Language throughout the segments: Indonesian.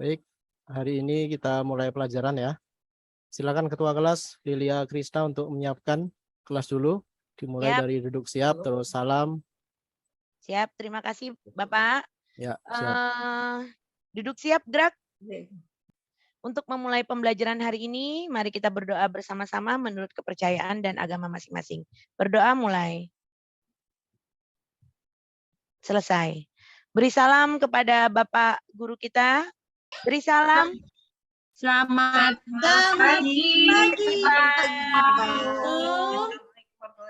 Baik, hari ini kita mulai pelajaran ya. Silakan Ketua kelas Lilia Krisna untuk menyiapkan kelas dulu. Dimulai Siap. dari duduk siap, terus salam. Siap, terima kasih Bapak. Ya, siap. Duduk siap, gerak. Untuk memulai pembelajaran hari ini, mari kita berdoa bersama-sama menurut kepercayaan dan agama masing-masing. Berdoa mulai. Selesai. Beri salam kepada Bapak Guru kita. Beri salam. Selamat pagi.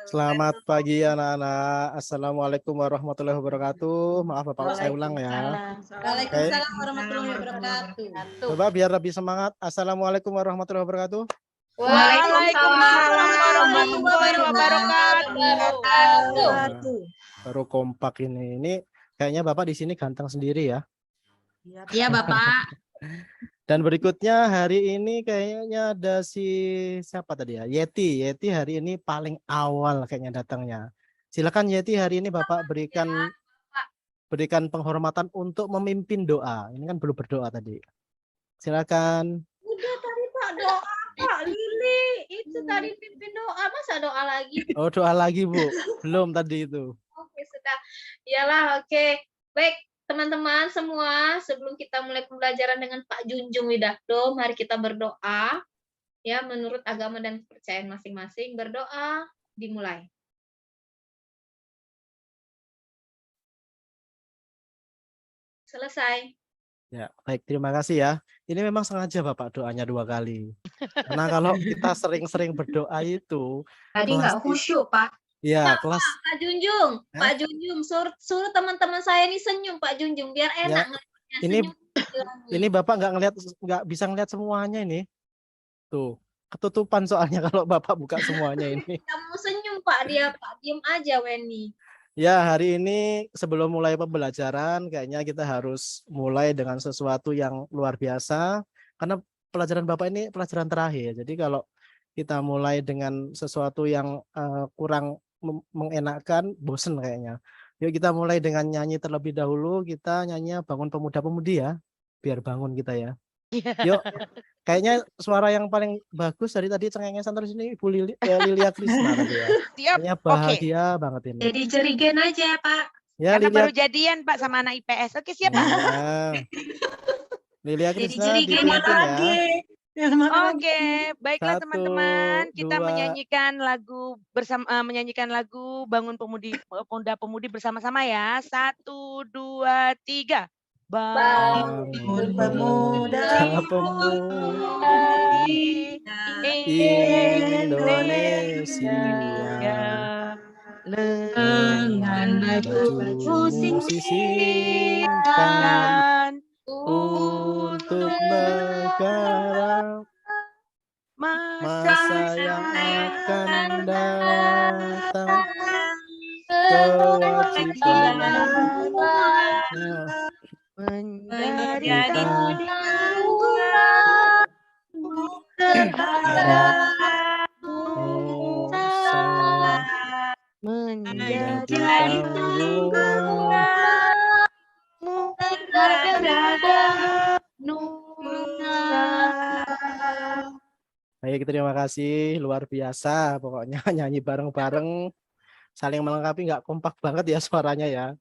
Selamat pagi anak-anak. Assalamualaikum warahmatullahi wabarakatuh. Maaf Bapak, saya ulang ya. Waalaikumsalam warahmatullahi wabarakatuh. Coba biar lebih semangat. Assalamualaikum warahmatullahi wabarakatuh. Waalaikumsalam warahmatullahi wabarakatuh. Baru kompak ini. Ini kayaknya Bapak di sini ganteng sendiri ya. Iya, Bapak. Dan berikutnya hari ini kayaknya ada siapa tadi ya? Yeti. Yeti hari ini paling awal kayaknya datangnya. Silakan Yeti, hari ini Bapak berikan penghormatan untuk memimpin doa. Ini kan belum berdoa tadi. Silakan. Udah tadi Pak doa Pak Lili. Itu tadi pimpin doa, masa doa lagi? Oh, doa lagi Bu. Belum tadi itu. Oke, sudah. Iyalah, oke. Baik, teman-teman semua, sebelum kita mulai pembelajaran dengan Pak Junjung Widakdo, mari kita berdoa. Ya, menurut agama dan kepercayaan masing-masing, berdoa dimulai. Selesai. Ya, baik, terima kasih ya. Ini memang sengaja Bapak doanya 2 kali. Karena kalau kita sering-sering berdoa itu Tadi nggak khusyuk, Pak. ya, Nah, kelas Pak Junjung, Pak Junjung, suruh teman-teman saya ini senyum, Pak Junjung, biar enak ngeliatnya. ini- Senyum. ini Bapak nggak bisa ngeliat semuanya ini. Tuh, ketutupan soalnya kalau Bapak buka semuanya ini. Kita mau senyum Pak, dia Pak diem aja Weni. Ya, hari ini sebelum mulai pembelajaran kayaknya kita harus mulai dengan sesuatu yang luar biasa karena pelajaran Bapak ini pelajaran terakhir. Jadi kalau kita mulai dengan sesuatu yang kurang mengenakan, bosen kayaknya. Yuk kita mulai dengan nyanyi terlebih dahulu. Kita nyanyi Bangun Pemuda-Pemudi ya, biar bangun kita ya. Yuk, kayaknya suara yang paling bagus dari tadi cengengesan terus ini Ibu Lilia Krisna tadi ya. Siap. Kayaknya bahagia banget ini. Jadi cerigen aja Pak. Ya, Karena Lilia, baru jadian Pak sama anak IPS. Oke, siap Pak. ya. Lilia Jadi Krisna cerigen dipimpin ya. Oke, baiklah 1, teman-teman, kita 2. menyanyikan lagu Bangun Pemuda-Pemudi bersama-sama ya. 1, 2, 3. Bangun Pemuda-Pemudi Indonesia, dengan bajumu sisihkan untuk negara, masa yang akan datang, kewajiban menjadi Nusa menjadi Baik, terima kasih, luar biasa pokoknya nyanyi bareng-bareng, saling melengkapi, nggak kompak banget ya suaranya ya.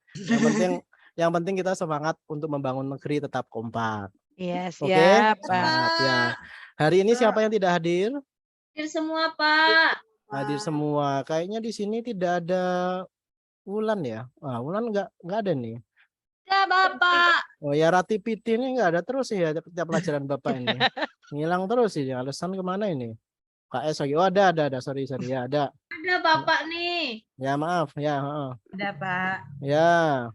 Yang penting kita semangat untuk membangun negeri tetap kompak. Iya, Oke, siap Pak. semangat ya. Hari ini siapa yang tidak hadir? Hadir semua Pak. Hadir semua. Kayaknya di sini tidak ada Wulan ya. Wulan nggak ada nih. Ya Bapak. Oh ya, Rati Piti ini nggak ada terus ya tiap pelajaran Bapak ini. Ngilang terus ini. Alasan kemana ini? KS lagi. Oh ada. Sorry ya ada. Ada Bapak nih. Ya maaf ya. Ada Pak. Ya.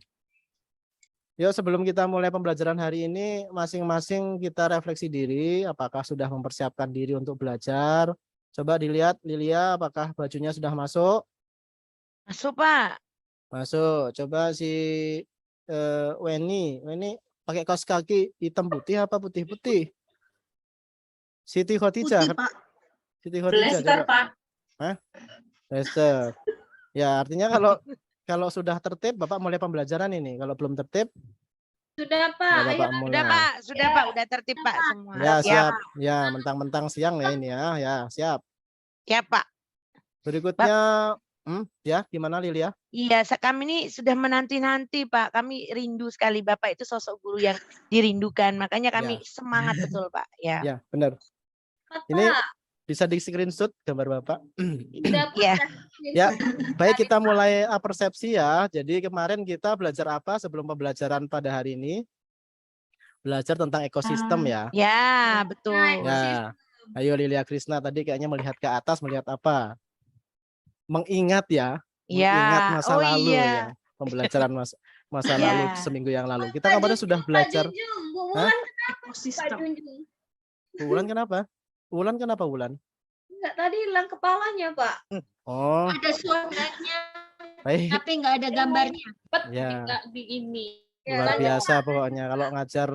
Yuk sebelum kita mulai pembelajaran hari ini, masing-masing kita refleksi diri. Apakah sudah mempersiapkan diri untuk belajar? Coba dilihat Lilia, apakah bajunya sudah masuk? Masuk Pak. Masuk. Coba si Weni pakai kaos kaki hitam putih apa putih-putih? Siti Khotijah. Putih, Pak. Siti Khotijah. Blaster, Pak. Hah? Blaster. Ya, artinya kalau sudah tertib Bapak mulai pembelajaran ini. Kalau belum tertib Sudah Ya, Pak, ayo. Bapak Sudah mulai. Pak, sudah Pak, udah tertib Pak semua. Ya, Siap, siap. Ya, mentang-mentang siang ya ini ya. Ya, siap. ya Pak. Berikutnya, ya, gimana Lilia? Iya, kami ini sudah menanti-nanti Pak. Kami rindu sekali Bapak itu sosok guru yang dirindukan. Makanya kami semangat betul Pak. Ya. Ya, benar. Pak. Ini bisa di screenshot gambar Bapak. Sudah Pak. Ya. Ya, baik kita mulai persepsi ya. Jadi kemarin kita belajar apa sebelum pembelajaran pada hari ini? Belajar tentang ekosistem ya. Ya, betul. Ya, ayo Lilia Krisna tadi kayaknya melihat ke atas, melihat apa? Mengingat ya, mengingat Ya. masa Oh lalu iya. ya. Pembelajaran masa Ya. lalu seminggu yang lalu. Kita kemarin sudah belajar. Pak Junjung, Bu Hah? Wulan kenapa Pak Junjung? Wulan kenapa? Wulan kenapa Wulan? Enggak, tadi hilang kepalanya Pak. Oh, Ada suaranya, baik. tapi nggak ada gambarnya. Ya. Nggak di ini. Luar biasa pokoknya kalau ngajar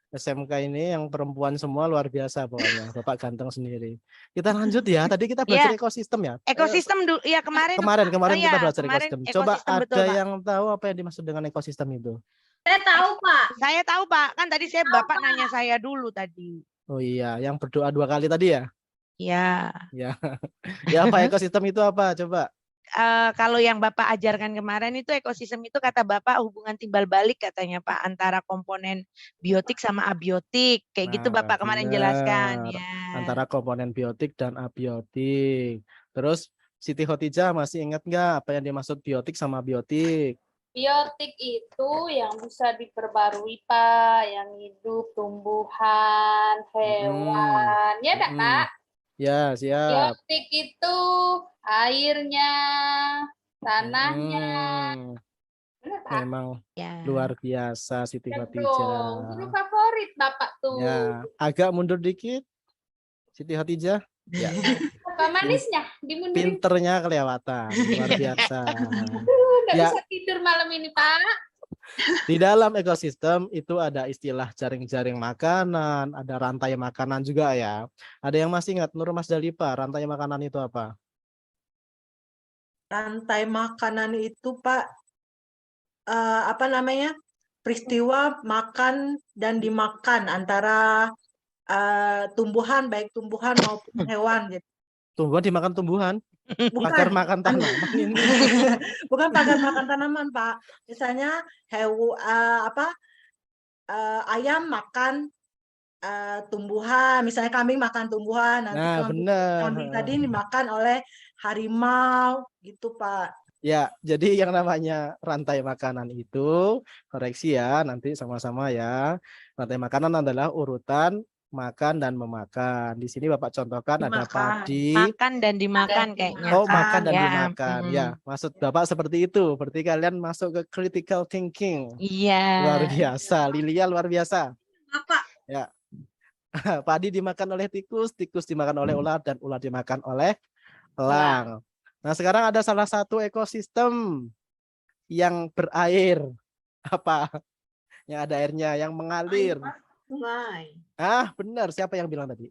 SMK ini yang perempuan semua luar biasa pokoknya. Bapak ganteng sendiri. Kita lanjut ya. Tadi kita belajar ekosistem ya. Ekosistem dulu. Iya, kemarin Kemarin kita belajar kemarin ekosistem. Coba ekosistem, betul, ada Pak. yang tahu apa yang dimaksud dengan ekosistem itu? Saya tahu Pak. Saya tahu Pak, kan tadi Bapak nanya saya dulu tadi. Oh iya, yang berdoa 2 kali tadi ya? Ya. Ya. Ya apa ekosistem itu apa? Coba. Kalau yang Bapak ajarkan kemarin itu ekosistem itu kata Bapak hubungan timbal balik katanya Pak antara komponen biotik sama abiotik. Kayak gitu Bapak kemarin jelaskan ya. Antara komponen biotik dan abiotik. Terus Siti Khotijah masih ingat nggak apa yang dimaksud biotik sama abiotik? Biotik itu yang bisa diperbarui Pak, yang hidup, tumbuhan, hewan, ya enggak Pak? Ya, siap. Biotik itu airnya, tanahnya. Benar, Pak? Memang Ya. luar biasa Siti Betul. Khotijah. Guru favorit Bapak tuh. Ya, agak mundur dikit. Siti Khotijah. Ya. Apa manisnya? Dimundurin. Pinternya kelewatan. Luar biasa. Nggak Ya. bisa tidur malam ini Pak. Di dalam ekosistem itu ada istilah jaring-jaring makanan, ada rantai makanan juga ya. Ada yang masih ingat Nur Mas Dalipa, rantai makanan itu apa? Rantai makanan itu Pak, apa namanya, peristiwa makan dan dimakan antara tumbuhan, baik tumbuhan maupun hewan gitu. Tumbuhan dimakan tumbuhan, pagar Bukan, makan tanaman ini. bukan pagar makan tanaman Pak. Misalnya ayam makan tumbuhan, misalnya kambing makan tumbuhan, nanti Nah, benar. kambing tadi dimakan oleh harimau gitu Pak. Ya, jadi yang namanya rantai makanan itu, koreksi ya, nanti sama-sama ya. Rantai makanan adalah urutan makan dan memakan. Di sini Bapak contohkan ada padi. Makan dan dimakan kayaknya. Oh, makan dan Ya. dimakan. Ya, maksud Bapak seperti itu. Berarti kalian masuk ke critical thinking. Iya. Luar biasa. Lilia luar biasa. Bapak. Ya. Padi dimakan oleh tikus, tikus dimakan oleh ular, dan ular dimakan oleh elang. Nah, sekarang ada salah satu ekosistem yang berair. Apa? Yang ada airnya, yang mengalir. Sungai. Ah, benar. Siapa yang bilang tadi?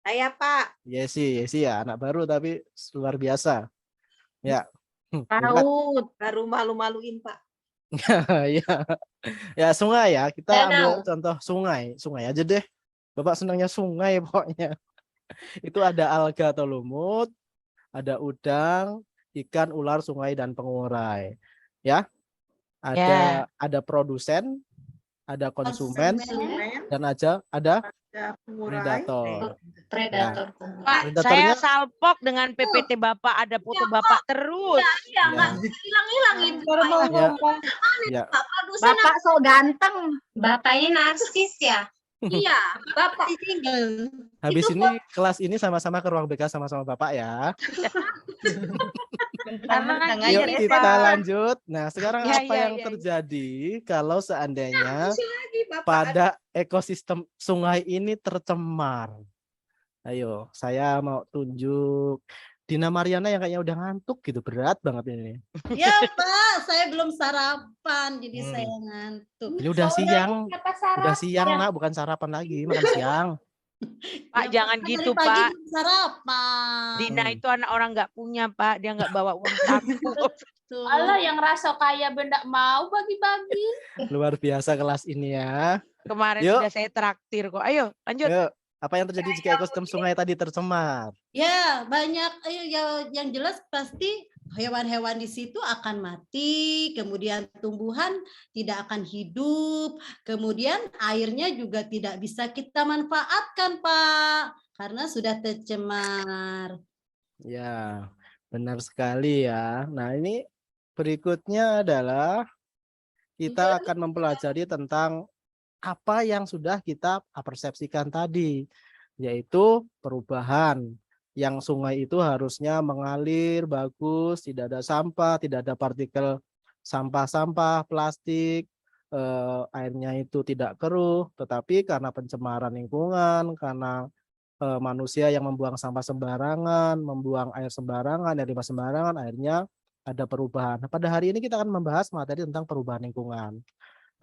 Saya Pak. Yesi ya, anak baru tapi luar biasa. Ya. Laut. Baru malu-maluin Pak. Ya. Ya, sungai ya. Kita ambil contoh sungai. Sungai aja deh. Bapak senangnya sungai pokoknya. Itu ada alga atau lumut, ada udang, ikan, ular, sungai, dan pengurai. Ya. Ada produsen, ada konsumen, dan ada predator. Predator. Pak, saya salpok dengan PPT Bapak, ada foto Bapak terus. Iya, nggak hilang-hilang itu. Ya. Pak produsen Bapak so ganteng. Bapaknya narsis ya? Iya, Bapak single. Habis ini kelas ini sama-sama ke ruang BK sama-sama Bapak ya. Yuk kita lanjut. Nah, sekarang apa yang terjadi kalau seandainya pada ekosistem sungai ini tercemar? Ayo, saya mau tunjuk Dina Mariana yang kayaknya udah ngantuk gitu, berat banget ini. Ya Pak, saya belum sarapan, jadi saya ngantuk. Ini udah siang, nak, bukan sarapan lagi, makan siang. Pak, jangan gitu Dari pagi Pak. belum sarapan. Dina itu anak orang nggak punya Pak, dia nggak bawa uang saku. Tuh. Allah yang rasa kaya benda mau bagi-bagi. Luar biasa kelas ini ya. Kemarin Yuk. sudah saya traktir kok. Ayo, lanjut. Yuk, apa yang terjadi jika ekosistem sungai tadi tercemar? Ya, banyak yang jelas pasti hewan-hewan di situ akan mati, kemudian tumbuhan tidak akan hidup, kemudian airnya juga tidak bisa kita manfaatkan, Pak, karena sudah tercemar. Ya, benar sekali ya. Nah, ini berikutnya adalah kita akan mempelajari tentang apa yang sudah kita persepsikan tadi, yaitu perubahan. Yang sungai itu harusnya mengalir bagus, tidak ada sampah, tidak ada partikel sampah-sampah, plastik, airnya itu tidak keruh, tetapi karena pencemaran lingkungan, karena manusia yang membuang sampah sembarangan, membuang air sembarangan, air limbah sembarangan, akhirnya ada perubahan. Nah, pada hari ini kita akan membahas materi tentang perubahan lingkungan.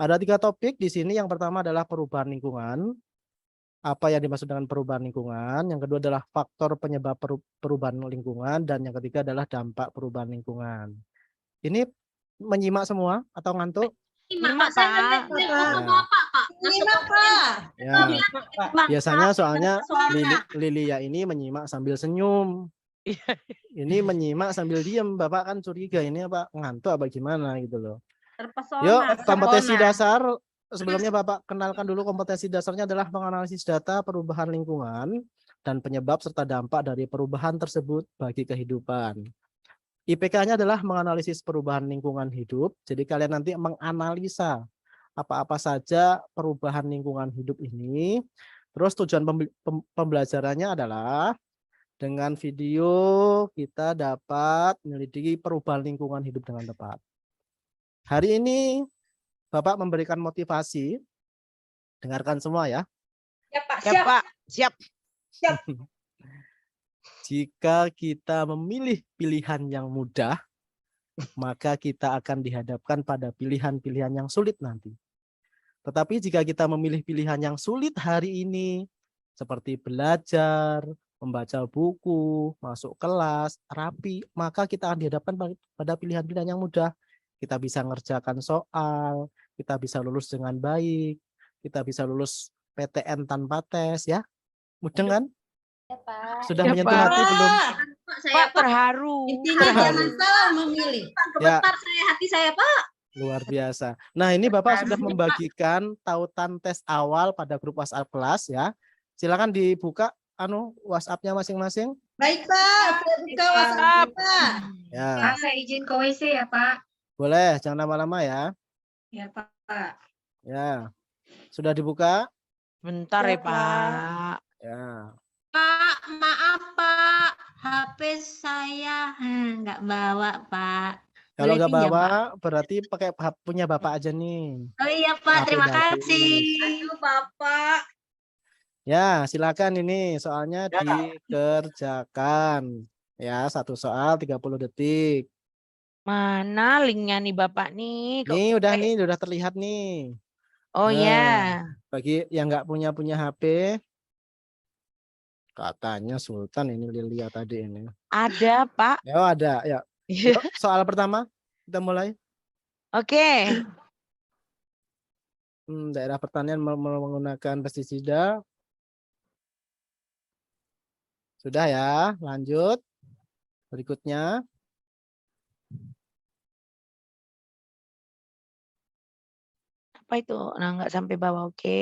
Ada 3 topik di sini. Yang pertama adalah perubahan lingkungan. Apa yang dimaksud dengan perubahan lingkungan? Yang kedua adalah faktor penyebab perubahan lingkungan, dan yang ketiga adalah dampak perubahan lingkungan. Ini menyimak semua atau ngantuk? Nyimak, Saya Pak. ngerti foto Bapak, Pak. Ini Pak. Ya. Biasanya soalnya Lilia ini menyimak sambil senyum. Ini menyimak sambil diam. Bapak kan curiga ini apa ngantuk apa gimana gitu loh. Terpesona. Yuk, kompetensi dasar. Sebelumnya Bapak kenalkan dulu, kompetensi dasarnya adalah menganalisis data perubahan lingkungan dan penyebab serta dampak dari perubahan tersebut bagi kehidupan. IPK-nya adalah menganalisis perubahan lingkungan hidup. Jadi kalian nanti menganalisa apa-apa saja perubahan lingkungan hidup ini. Terus tujuan pembelajarannya adalah dengan video kita dapat menyelidiki perubahan lingkungan hidup dengan tepat. Hari ini Bapak memberikan motivasi. Dengarkan semua ya. Ya, Pak. Ya, Siap. Pak. Siap. Jika kita memilih pilihan yang mudah, maka kita akan dihadapkan pada pilihan-pilihan yang sulit nanti. Tetapi jika kita memilih pilihan yang sulit hari ini, seperti belajar, membaca buku, masuk kelas, rapi, maka kita akan dihadapkan pada pilihan-pilihan yang mudah. Kita bisa ngerjakan soal, kita bisa lulus dengan baik, kita bisa lulus PTN tanpa tes ya. Mudah kan? Ya, Pak. Sudah Ya, menyentuh Pak. hati belum? Pak, saya Pak Pak. terharu. Intinya jangan salah memilih. Ya. Gemetar saya hati saya, Pak. Luar biasa. Nah, ini Bapak sudah membagikan tautan tes awal pada grup WhatsApp kelas ya. Silakan dibuka WhatsApp-nya masing-masing. Baik, Pak. Saya buka WhatsApp, Pak. Ya, Pak, saya izin ke WC ya, Pak. boleh, jangan lama-lama ya. Ya, Pak. Ya. Sudah dibuka? Bentar Ya, ya, Pak. Ya. Pak, maaf, Pak. HP saya nggak bawa, Pak. Kalau Boleh nggak pinjam, bawa, Pak? berarti pakai punya Bapak aja nih. Oh iya, Pak. HP Terima dari kasih. Aduh, Bapak. Ya, silakan ini soalnya dikerjakan. Ya, satu soal 30 detik. Mana linknya nih Bapak nih? Kok- Nih, udah terlihat nih. Oh Nah, ya. Bagi yang nggak punya HP, katanya Sultan ini Lilia tadi ini. Ada, Pak. Ya, ada. Ya. Yuk, soal pertama kita mulai. Oke. Daerah pertanian menggunakan pestisida. Sudah ya, lanjut. Berikutnya. Apa itu? Nah, nggak sampai bawah. Oke.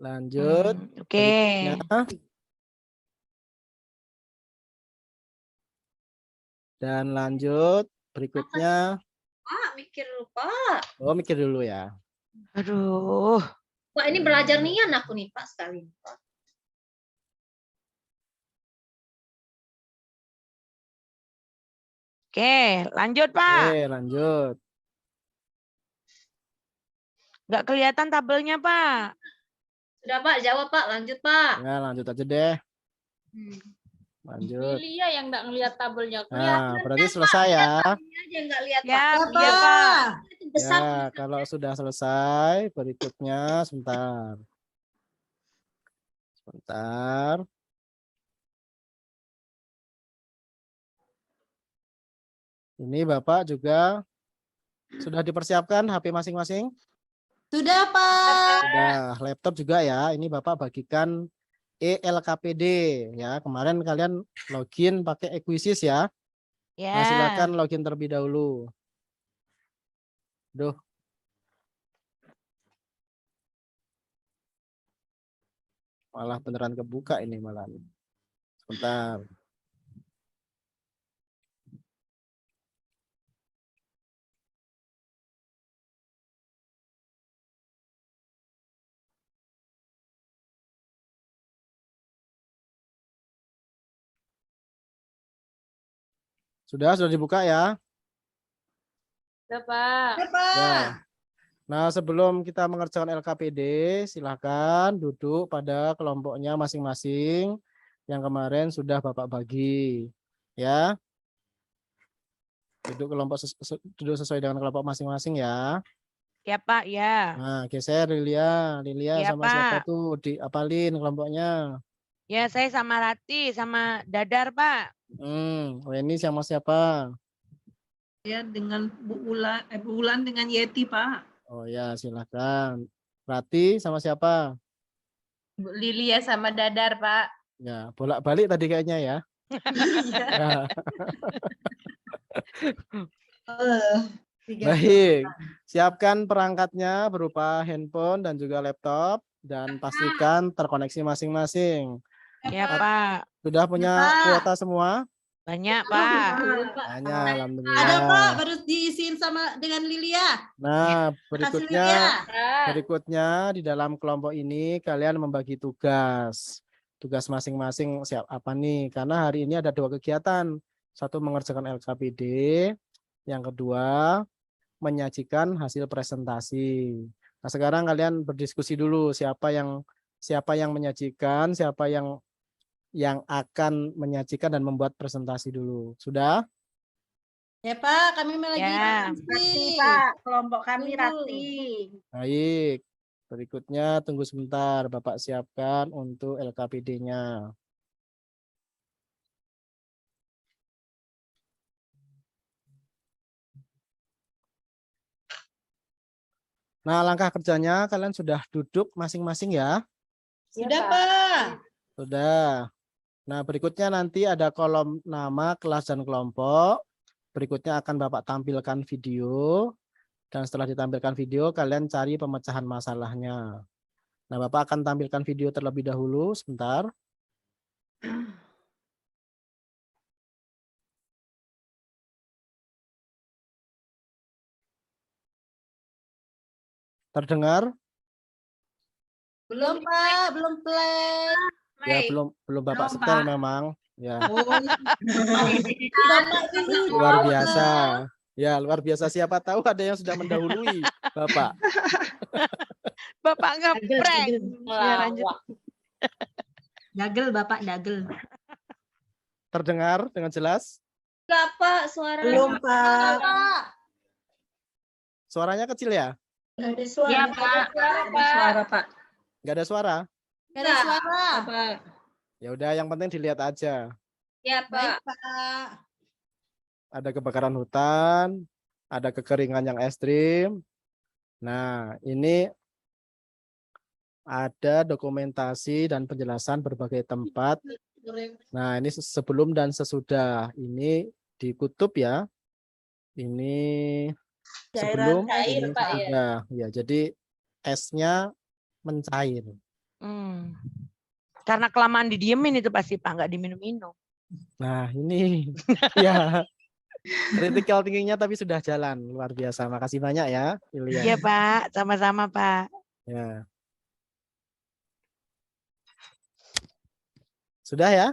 Lanjut. Oke. Berikutnya. Dan lanjut. Berikutnya. Pak, mikir dulu, Pak. Oh, mikir dulu ya. Aduh. Pak, ini belajar nian aku nih, Pak, sekali. Pak. Oke, lanjut, Pak. Oke, lanjut. Nggak kelihatan tabelnya, Pak. Sudah, Pak. Jawab, Pak. Lanjut, Pak. Ya, lanjut aja deh. Hmm. Lanjut. Lilia yang nggak ngelihat tabelnya. Nah, berarti selesai ya. Ini aja nggak lihat, Pak. Siap, Pak. iya, Pak. Itu besar. Ya, kalau sudah selesai, berikutnya sebentar. Sebentar. Ini Bapak juga sudah dipersiapkan HP masing-masing? Sudah, Pak. Sudah. Laptop juga ya. Ini Bapak bagikan ELKPD ya. Kemarin kalian login pakai Equisis ya. Nah, Ya. silakan login terlebih dahulu. Duh. Malah beneran kebuka ini malah. Sebentar. Sudah dibuka ya? Sudah, Pak. Sudah, Pak. Ya. Nah, sebelum kita mengerjakan LKPD, silakan duduk pada kelompoknya masing-masing yang kemarin sudah Bapak bagi. Ya. Duduk sesuai dengan kelompok masing-masing ya. Ya, Pak, ya. Nah, geser Lilia. Lilia Ya, sama siapa Pak. tuh? Diapalin kelompoknya. Ya, saya sama Rati, sama Dadar, Pak. Ini sama siapa? Ya, dengan Bu Ulan dengan Yeti, Pak. Oh ya, silakan. Rati sama siapa? Bu Lilia sama Dadar, Pak. Ya, bolak-balik tadi kayaknya ya. Ya. Baik, siapkan perangkatnya berupa handphone dan juga laptop dan pastikan terkoneksi masing-masing. Ya, Pak. Sudah punya Pak. kuota semua? Banyak, Pak. Hanya Ada, alhamdulillah. Pak, baru diisiin sama dengan Lilia. Nah, Kasih berikutnya Lilia. berikutnya di dalam kelompok ini kalian membagi tugas. Tugas masing-masing siap apa nih? Karena hari ini ada 2 kegiatan. Satu mengerjakan LKPD, yang kedua menyajikan hasil presentasi. Nah, sekarang kalian berdiskusi dulu siapa yang menyajikan, siapa yang akan menyajikan dan membuat presentasi dulu. Sudah? Ya, Pak, kami lagi Ya. diskusi. Kelompok kami Tunggu. Rati. Baik. Berikutnya tunggu sebentar, Bapak siapkan untuk LKPD-nya. Nah, langkah kerjanya kalian sudah duduk masing-masing ya? Sudah, Pak. Sudah. Nah, berikutnya nanti ada kolom nama, kelas, dan kelompok. Berikutnya akan Bapak tampilkan video. Dan setelah ditampilkan video, kalian cari pemecahan masalahnya. Nah, Bapak akan tampilkan video terlebih dahulu. Sebentar. Terdengar? Belum, Pak, belum play. Ya, belum Bapak setel memang. Ya, Bapak dulu. luar biasa. Ya, luar biasa. Siapa tahu ada yang sudah mendahului Bapak. Bapak ngeprank. Ya, lanjut. Dagel, Bapak, dagel. Terdengar dengan jelas? Enggak, Pak, suara. Belum, Pak. Pak. Suaranya kecil ya? Enggak ada suara. Iya, Pak. Ada suara, Pak. Nggak ada suara? Gak ada suara. Pak. Ya udah, yang penting dilihat aja. Ya, Baik, Pak. Pak. Ada kebakaran hutan, ada kekeringan yang ekstrim. Nah, ini ada dokumentasi dan penjelasan berbagai tempat. Nah, ini sebelum dan sesudah. Ini di kutub ya. Ini sebelum, cair, ini Pak, ya. sesudah. Ya, jadi esnya mencair. Karena kelamaan didiemin itu pasti, Pak. Nggak diminum-minum. Nah, ini ya critical thinking-nya tapi sudah jalan. Luar biasa. Makasih banyak ya, Ilya. Iya, Pak. Sama-sama, Pak. Ya. Sudah ya?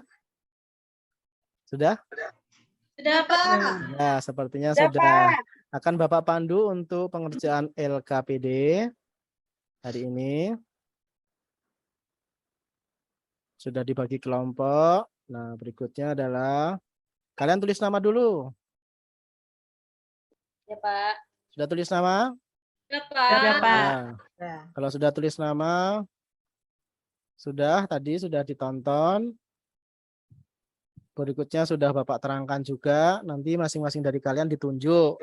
Sudah? Sudah, Pak. Ya, sepertinya sudah. Akan Bapak pandu untuk pengerjaan LKPD hari ini. Sudah dibagi kelompok. Nah, berikutnya adalah kalian tulis nama dulu. Ya, Pak. Sudah tulis nama? Ya, Pak. Ya, Pak. Nah, kalau sudah tulis nama, sudah tadi sudah ditonton. Berikutnya sudah Bapak terangkan juga, nanti masing-masing dari kalian ditunjuk.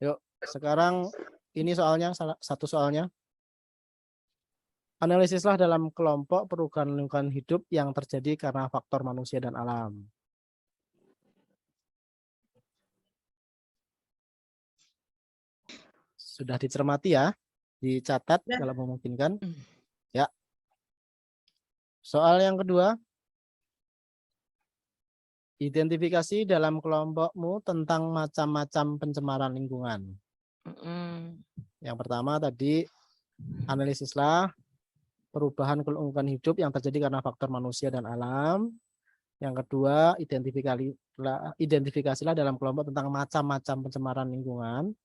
Yuk, sekarang ini soalnya, satu soalnya. Analisislah dalam kelompok perubahan lingkungan hidup yang terjadi karena faktor manusia dan alam. Sudah dicermati ya, dicatat kalau memungkinkan. Ya. Soal yang kedua. Identifikasi dalam kelompokmu tentang macam-macam pencemaran lingkungan. Yang pertama tadi, analisislah perubahan lingkungan hidup yang terjadi karena faktor manusia dan alam. Yang kedua, identifikasilah dalam kelompok tentang macam-macam pencemaran lingkungan.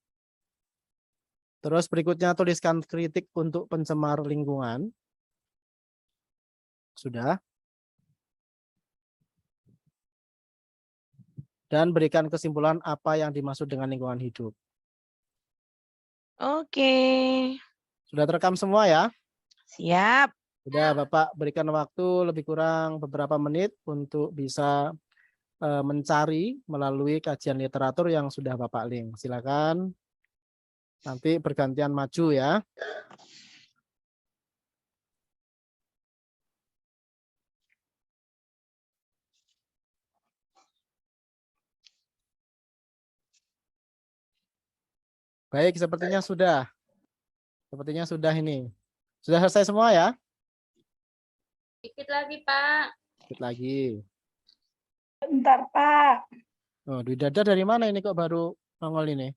Terus berikutnya tuliskan kritik untuk pencemar lingkungan. Sudah. Dan berikan kesimpulan apa yang dimaksud dengan lingkungan hidup. Oke. Sudah terekam semua ya? Siap. Sudah, Bapak berikan waktu lebih kurang beberapa menit untuk bisa mencari melalui kajian literatur yang sudah Bapak link. Silakan. Nanti bergantian maju ya. Baik, sepertinya sudah. Sepertinya sudah ini. Sudah selesai semua ya? Dikit lagi, Pak. Dikit lagi. Bentar, Pak. Oh, Dwi Dada dari mana ini kok baru nongol ini?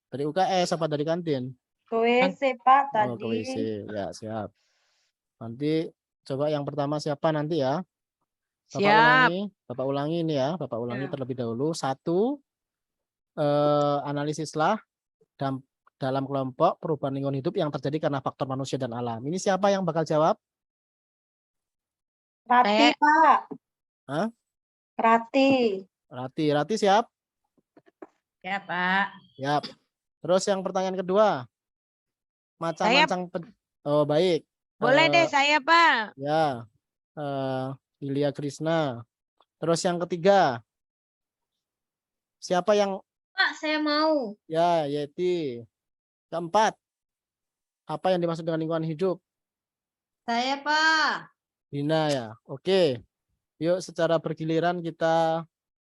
Dari UKS apa dari kantin? Ke WC, Pak, tadi. Oh, ke WC. Ya, siap. Nanti coba yang pertama siapa nanti ya? Siap. Bapak ulangi ini ya. Bapak ulangi terlebih dahulu. 1. Analisislah dalam kelompok perubahan lingkungan hidup yang terjadi karena faktor manusia dan alam. Ini siapa yang bakal jawab? Rati, Pak. Hah? Rati. Rati siap? Ya, Pak. Siap. Terus yang pertanyaan kedua. Macam-macam. Oh, baik. Boleh deh saya, Pak. Ya. Ilya Krishna. Terus yang ketiga. Siapa yang? Pak, saya mau. Ya, Yeti. Keempat. Apa yang dimaksud dengan lingkungan hidup? Saya, Pak. Dina ya. Oke. Yuk secara bergiliran kita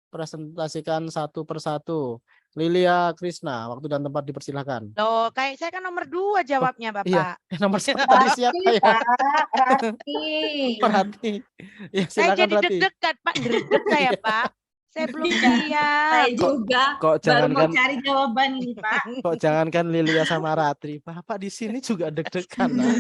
presentasikan satu persatu. Lilia Krishna, waktu dan tempat dipersilakan. Loh, kayak saya kan nomor 2 jawabnya, Bapak. Iya, nomor 1 tadi siapa ya? Rati. Rati. Ya, Saya silakan jadi Rati. deg-degan, Pak. Greget saya, Pak. Saya belum siap. Saya juga Kok baru mau jangankan cari jawaban ini, Pak. kok jangankan Lilia sama Ratri, Bapak di sini juga deg-degan. Nah.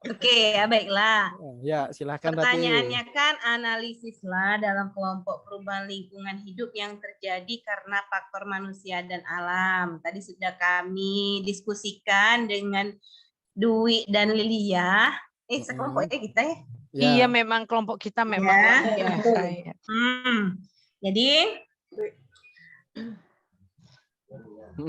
Oke, ya baiklah. Ya, silakan Rati. Pertanyaannya kan analisislah dalam kelompok perubahan lingkungan hidup yang terjadi karena faktor manusia dan alam. Tadi sudah kami diskusikan dengan Dwi dan Lilia. Sekelompoknya kita ya. Ya. Iya, memang kelompok kita memang luar biasa ya. Jadi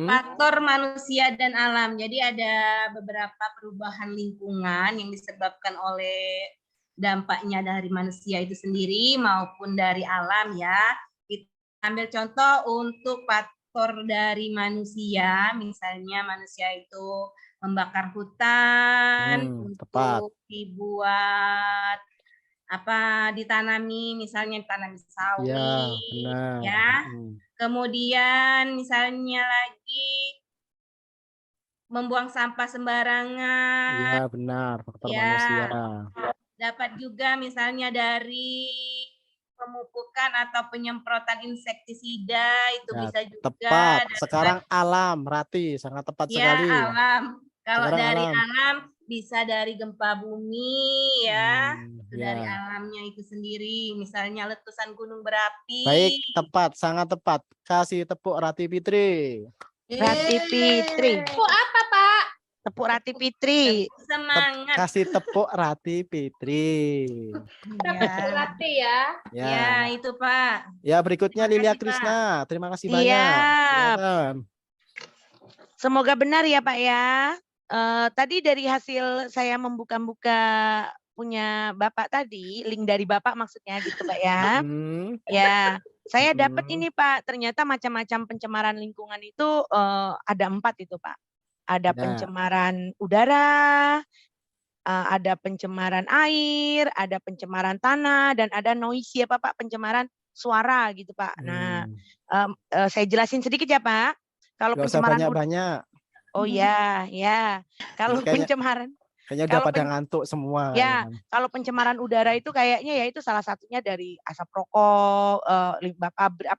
faktor manusia dan alam. Jadi ada beberapa perubahan lingkungan yang disebabkan oleh dampaknya dari manusia itu sendiri maupun dari alam ya. Kita ambil contoh untuk faktor dari manusia, misalnya manusia itu membakar hutan untuk dibuat ditanami, misalnya ditanami sawit ya. Kemudian misalnya lagi membuang sampah sembarangan. Ya, benar, faktor manusia. Dapat juga misalnya dari pemupukan atau penyemprotan insektisida itu ya, bisa juga. Tepat. Sekarang alam, Rati, sangat tepat sekali. Ya, alam. Kalau sekarang dari alam bisa dari gempa bumi ya. Dari alamnya itu sendiri, misalnya letusan gunung berapi. Baik, tepat, sangat tepat. Kasih tepuk Rati Fitri. Rati Fitri. Tepuk apa, Pak? Tepuk Rati Fitri. Semangat. Kasih tepuk Rati Fitri. Tepuk Rati ya. Ya, itu Pak. Ya, berikutnya Lilia Krishna. Terima kasih banyak. Siap. Semoga benar ya Pak ya. Tadi dari hasil saya membuka-buka punya Bapak tadi, link dari Bapak maksudnya gitu Pak ya. Hmm, Ya, saya dapat hmm. ini Pak, ternyata macam-macam pencemaran lingkungan itu ada 4 itu Pak. Ada Ya. pencemaran udara, ada pencemaran air, ada pencemaran tanah, dan ada noise ya Pak, pencemaran suara gitu Pak. Nah, saya jelasin sedikit ya Pak. Kalau Nggak usah pencemaran banyak-banyak. oh ya, ya. Kalau Kayaknya pencemaran udah kalau pada ngantuk semua. ya, kayaknya. kalau pencemaran udara itu kayaknya ya itu salah satunya dari asap rokok, limbah pabrik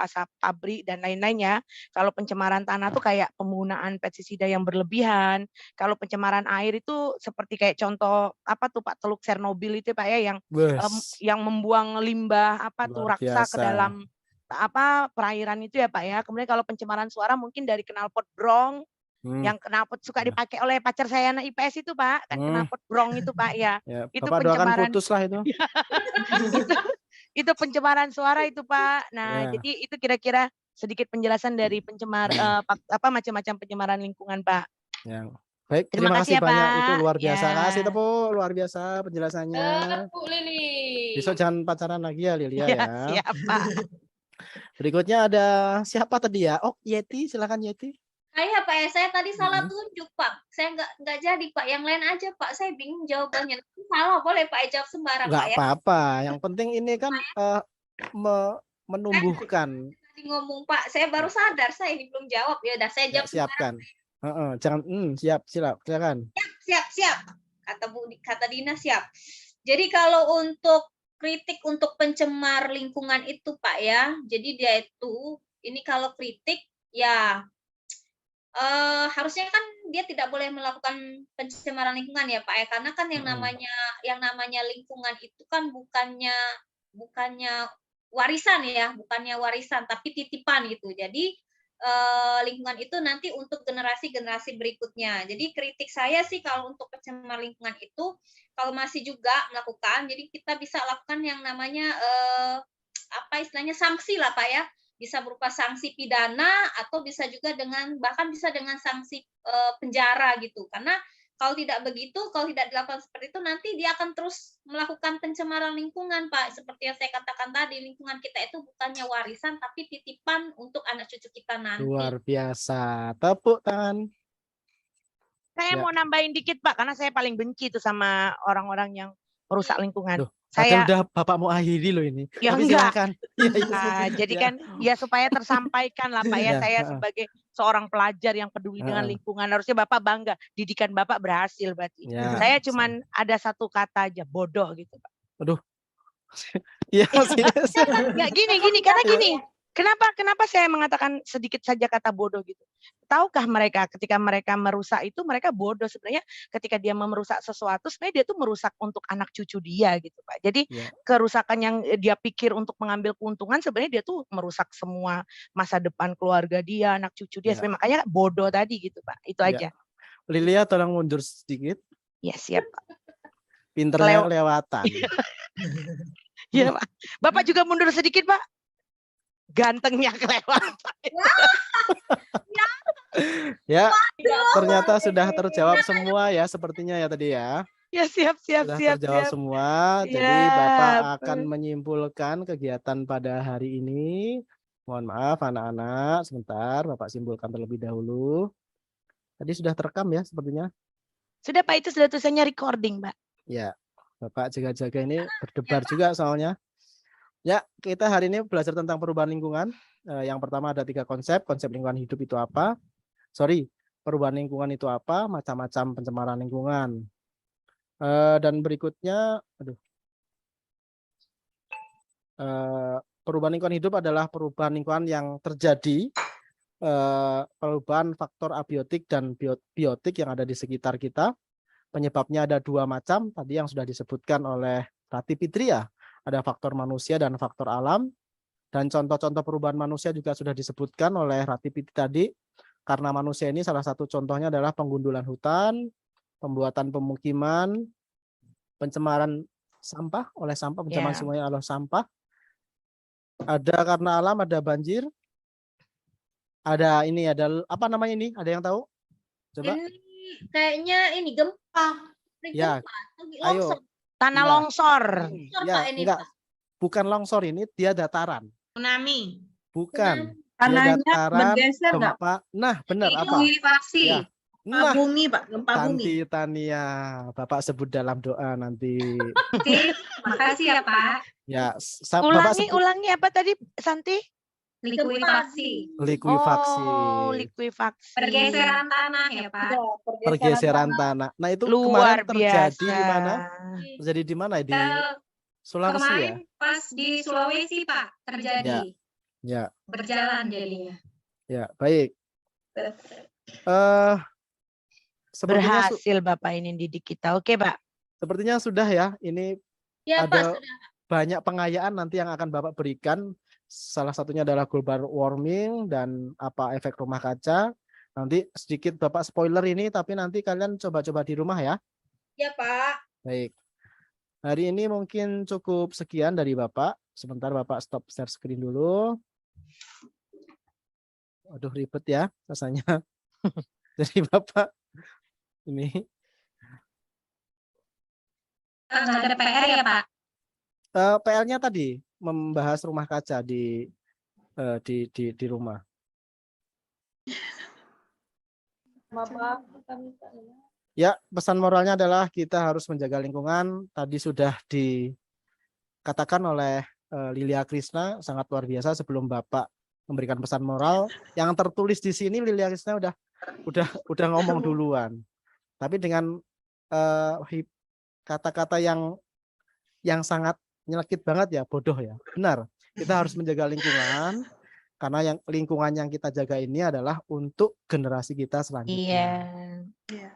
asap pabrik dan lain-lainnya. Kalau pencemaran tanah tuh kayak penggunaan pestisida yang berlebihan. Kalau pencemaran air itu seperti kayak contoh apa tuh Pak Teluk Chernobyl itu Pak ya Wes, yang membuang limbah apa tuh luar raksa ke biasa. dalam apa perairan itu ya Pak ya. Kemudian kalau pencemaran suara mungkin dari knalpot brong yang knalpot suka Ya. dipakai oleh pacar saya anak IPS itu Pak, kan knalpot brong itu Pak ya. Ya, Itu Bapak doakan pencemaran putus lah itu. itu pencemaran suara itu Pak. Nah, Ya. jadi itu kira-kira sedikit penjelasan dari pencemar apa macam-macam pencemaran lingkungan Pak. Ya. Baik, Terima terima kasih kasih ya, banyak. Itu Pak. luar biasa. Ya. Kasih tepuk, luar biasa penjelasannya. Bu Lili. Besok jangan pacaran lagi ya Lilia Ya, ya. siap Pak. Berikutnya ada siapa tadi ya? Oh, Yeti, silakan Yeti. Saya Pak ya, saya tadi salah tunjuk Pak. Saya nggak jadi Pak, yang lain aja Pak. Saya bingung jawabannya. Salah boleh Pak jawab sembarang Nggak Pak ya. apa-apa. Yang penting ini kan menumbuhkan. Tadi ngomong Pak, saya baru sadar saya ini belum jawab. Ya udah saya Ya, jawab siapkan. Jangan siap, silakan. Siap. Kata Dina siap. Jadi kalau untuk kritik untuk pencemar lingkungan itu Pak ya, jadi dia itu ini kalau kritik ya harusnya kan dia tidak boleh melakukan pencemaran lingkungan ya Pak ya, karena kan yang namanya lingkungan itu kan bukannya warisan ya, bukannya warisan tapi titipan gitu. Jadi lingkungan itu nanti untuk generasi-generasi berikutnya. Jadi kritik saya sih kalau untuk pencemaran lingkungan itu kalau masih juga melakukan, jadi kita bisa lakukan yang namanya apa istilahnya sanksi lah Pak ya. Bisa berupa sanksi pidana atau bisa juga bahkan bisa dengan sanksi penjara gitu. Karena kalau tidak begitu, kalau tidak dilakukan seperti itu, nanti dia akan terus melakukan pencemaran lingkungan, Pak. Seperti yang saya katakan tadi, lingkungan kita itu bukannya warisan, tapi titipan untuk anak cucu kita nanti. Luar biasa. Tepuk tangan. Saya mau nambahin dikit Pak, karena saya paling benci itu sama orang-orang yang merusak lingkungan. Loh, Saya udah Bapak mau akhiri loh ini. Ya Tapi enggak. silakan. Jadi kan ya supaya tersampaikan lah Pak ya, Ya, saya sebagai seorang pelajar yang peduli dengan lingkungan, harusnya Bapak bangga, didikan Bapak berhasil berarti. Ya, Saya cuman ada satu kata aja, bodoh gitu Pak. Aduh. Iya, Nggak gini, karena gini. Kenapa saya mengatakan sedikit saja kata bodoh gitu? Tahukah mereka ketika mereka merusak itu mereka bodoh sebenarnya ketika dia merusak sesuatu sebenarnya dia tuh merusak untuk anak cucu dia gitu Pak. Jadi kerusakan yang dia pikir untuk mengambil keuntungan sebenarnya dia tuh merusak semua masa depan keluarga dia, anak cucu dia. Makanya bodoh tadi gitu Pak. Itu aja. Lilia tolong mundur sedikit. Ya siap Pak. Pinternya kelewatan. Iya Pak. Bapak juga mundur sedikit Pak. Gantengnya kelewatan. Ya, ternyata sudah terjawab semua ya sepertinya ya tadi ya. Ya siap. Sudah terjawab semua. Jadi Bapak akan menyimpulkan kegiatan pada hari ini. Mohon maaf anak-anak, sebentar Bapak simpulkan terlebih dahulu. Tadi sudah terekam ya sepertinya. Sudah Pak, itu sudah tulisannya recording Pak. Ya, Bapak jaga-jaga ini berdebar juga soalnya. Ya, kita hari ini belajar tentang perubahan lingkungan. Yang pertama ada 3 konsep. Konsep lingkungan hidup itu apa? Perubahan lingkungan itu apa? Macam-macam pencemaran lingkungan. Dan berikutnya, perubahan lingkungan hidup adalah perubahan lingkungan yang terjadi perubahan faktor abiotik dan biotik yang ada di sekitar kita. Penyebabnya ada 2 macam, tadi yang sudah disebutkan oleh Rati Fitria. Ada faktor manusia dan faktor alam. Dan contoh-contoh perubahan manusia juga sudah disebutkan oleh Rati Fitria tadi. Karena manusia ini salah satu contohnya adalah penggundulan hutan, pembuatan pemukiman, pencemaran sampah oleh sampah, pencemaran semuanya oleh sampah. Ada karena alam, ada banjir. Ada apa namanya ini? Ada yang tahu? Coba. Ini kayaknya ini gempa. Ya, Gempa, ayo. longsor. Tanah Iya. longsor. Longsor, Ya, Pak, ini, enggak. Pak. Bukan longsor ini, dia dataran. Tsunami. Bukan. Dia Tanahnya dataran, bergeser nggak? gempa. Nah, benar apa? Likuifaksi. Ya. Gempa Nah, bumi, Pak. Gempa bumi. Tanti Tania, Bapak sebut dalam doa nanti. Sip, makasih ya Pak. Ya, Bapak sebut Ulangi apa tadi, Santi? Likuifaksi. likuifaksi. Oh, likuifaksi. Pergeseran tanah ya Pak. Pergeseran tanah. Nah, itu Luar kemarin terjadi biasa. di mana? Terjadi di mana? Di Sulawesi ya? Kemarin pas di Sulawesi Pak terjadi. Ya, Berjalan jadinya. ya, baik. Sepertinya Berhasil Bapak ini didik kita. Oke, Pak. sepertinya sudah ya. Ini Ya, Pak, ada sudah. banyak pengayaan nanti yang akan Bapak berikan. Salah satunya adalah global warming dan apa efek rumah kaca. Nanti sedikit Bapak spoiler ini, tapi nanti kalian coba-coba di rumah ya. Ya, Pak. Baik. Hari ini mungkin cukup sekian dari Bapak. Sebentar Bapak stop share screen dulu. Aduh ribet ya rasanya. Jadi Bapak ini Nggak ada PR ya Pak. PR-nya tadi membahas rumah kaca di rumah. Ya, pesan moralnya adalah kita harus menjaga lingkungan. Tadi sudah dikatakan oleh Lilia Krishna, sangat luar biasa. Sebelum Bapak memberikan pesan moral, yang tertulis di sini Lilia Krishna udah ngomong duluan. Tapi dengan kata-kata yang sangat nyelekit banget ya, bodoh ya. Benar, kita harus menjaga lingkungan karena yang lingkungan yang kita jaga ini adalah untuk generasi kita selanjutnya. Iya.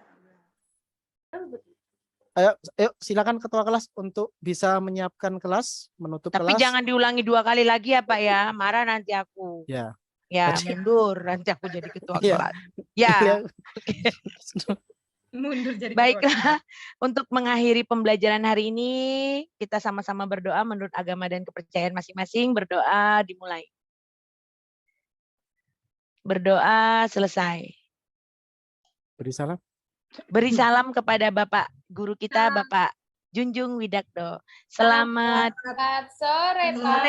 Ayo silakan ketua kelas untuk bisa menyiapkan kelas, menutup Tapi kelas. jangan diulangi 2 kali lagi ya, Pak ya. Marah nanti aku. Ya. Ya, mundur nanti aku jadi ketua Iya. kelas. Ya. Mundur jadi Baiklah, untuk mengakhiri pembelajaran hari ini, kita sama-sama berdoa menurut agama dan kepercayaan masing-masing. Berdoa dimulai. Berdoa selesai. Beri salam. Beri salam kepada Bapak Guru kita, Bapak Junjung Widakdo. Selamat sore, Pak.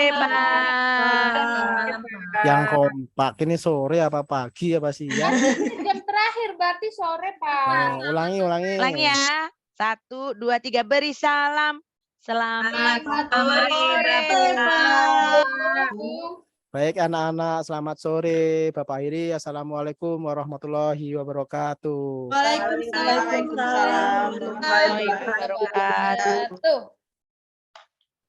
Yang kompak ini sore apa pagi apa siang? Jam terakhir berarti sore, Pak. Ulangi. Ulangi ya. 1, 2, 3. Beri salam. Selamat sore, Pak. Baik anak-anak, selamat sore. Bapak Iri, assalamualaikum warahmatullahi wabarakatuh. Waalaikumsalam. Waalaikumsalam warahmatullahi wabarakatuh.